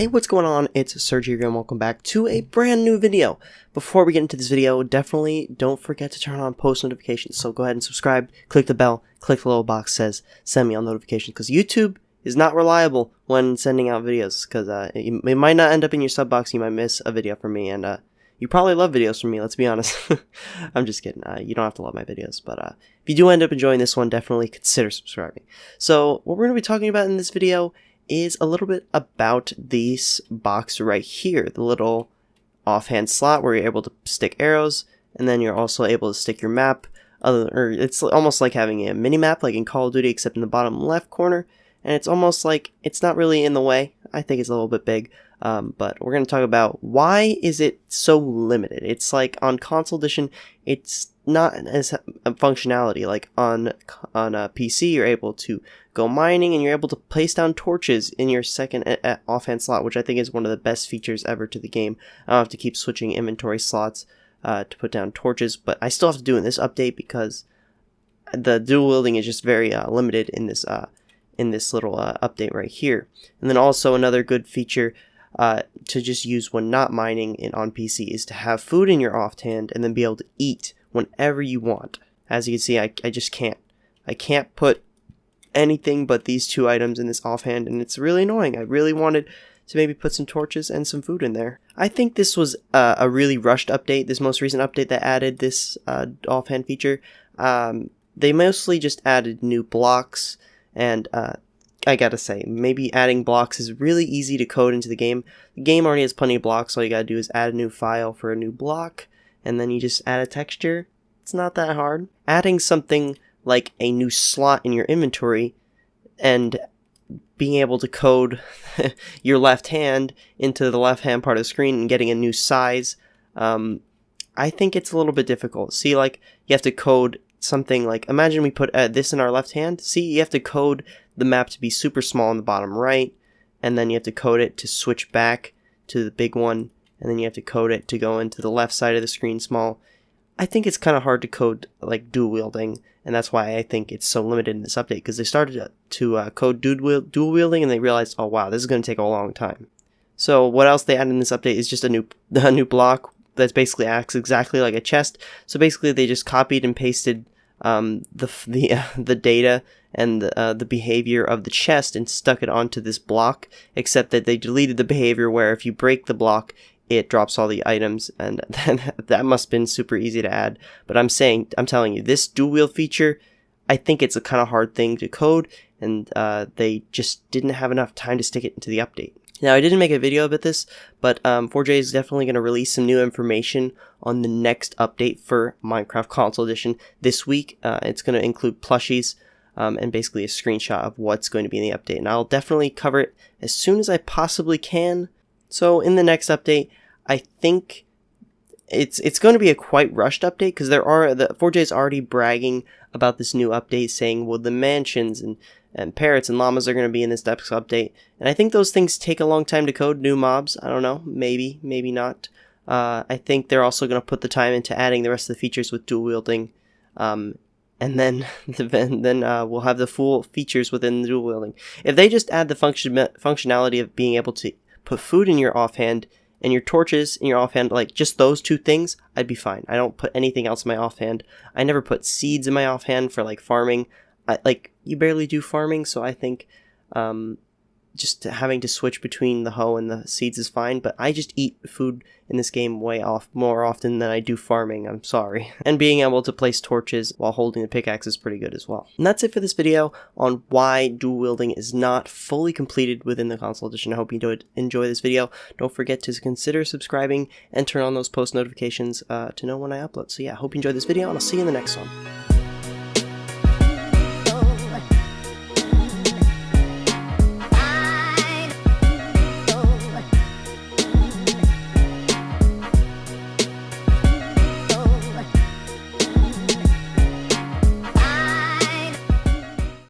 Hey, what's going on? It's Sergio here and welcome back to a brand new video. Before we get into this video, definitely don't forget to turn on post notifications. So go ahead and subscribe, click the bell, click the little box that says send me all notifications, because YouTube is not reliable when sending out videos, because it might not end up in your sub box. You might miss a video from me, and you probably love videos from me, let's be honest. I'm just kidding. You don't have to love my videos, but if you do end up enjoying this one, definitely consider subscribing. So what we're going to be talking about in this video is a little bit about this box right here, the little offhand slot where you're able to stick arrows, and then you're also able to stick your map, or it's almost like having a mini map like in Call of Duty, except in the bottom left corner, and it's almost like it's not really in the way. I think it's a little bit big, but we're going to talk about why is it so limited. It's like on console edition, it's not as a functionality. Like on a PC, you're able to go mining and you're able to place down torches in your second offhand slot, which I think is one of the best features ever to the game. I don't have to keep switching inventory slots to put down torches, but I still have to do in this update because the dual wielding is just very limited in this little update right here. And then also another good feature to just use when not mining on PC is to have food in your offhand and then be able to eat whenever you want. As you can see, I just can't. I can't put anything but these two items in this offhand, and it's really annoying. I really wanted to maybe put some torches and some food in there. I think this was a really rushed update, this most recent update that added this offhand feature. They mostly just added new blocks, and I gotta say, maybe adding blocks is really easy to code into the game. The game already has plenty of blocks. All you gotta do is add a new file for a new block, and then you just add a texture. It's not that hard. Adding something like a new slot in your inventory and being able to code your left hand into the left hand part of the screen and getting a new size, I think it's a little bit difficult. See, like, you have to code something like, imagine we put this in our left hand. See, you have to code the map to be super small in the bottom right, and then you have to code it to switch back to the big one, and then you have to code it to go into the left side of the screen small. I think it's kind of hard to code like dual wielding, and that's why I think it's so limited in this update, because they started to code dual wielding and they realized, oh wow, this is going to take a long time. So what else they added in this update is just a new block that basically acts exactly like a chest. So basically they just copied and pasted the data and the behavior of the chest and stuck it onto this block, except that they deleted the behavior where if you break the block, it drops all the items, and that must have been super easy to add. But I'm telling you, this dual wield feature, I think it's a kind of hard thing to code, and they just didn't have enough time to stick it into the update. Now, I didn't make a video about this, but 4J is definitely going to release some new information on the next update for Minecraft Console Edition this week. It's going to include plushies and basically a screenshot of what's going to be in the update, and I'll definitely cover it as soon as I possibly can. So in the next update, I think it's going to be a quite rushed update, because the 4J is already bragging about this new update, saying, well, the mansions and parrots and llamas are going to be in this next update. And I think those things take a long time to code, new mobs. I don't know, maybe not. I think they're also going to put the time into adding the rest of the features with dual wielding. And then we'll have the full features within the dual wielding. If they just add the functionality of being able to put food in your offhand and your torches in your offhand, like just those two things, I'd be fine. I don't put anything else in my offhand. I never put seeds in my offhand for like farming. You barely do farming, so I think just having to switch between the hoe and the seeds is fine, but I just eat food in this game more often than I do farming, I'm sorry. And being able to place torches while holding the pickaxe is pretty good as well. And that's it for this video on why dual wielding is not fully completed within the console edition. I hope you enjoy this video. Don't forget to consider subscribing and turn on those post notifications to know when I upload. So yeah, I hope you enjoyed this video, and I'll see you in the next one.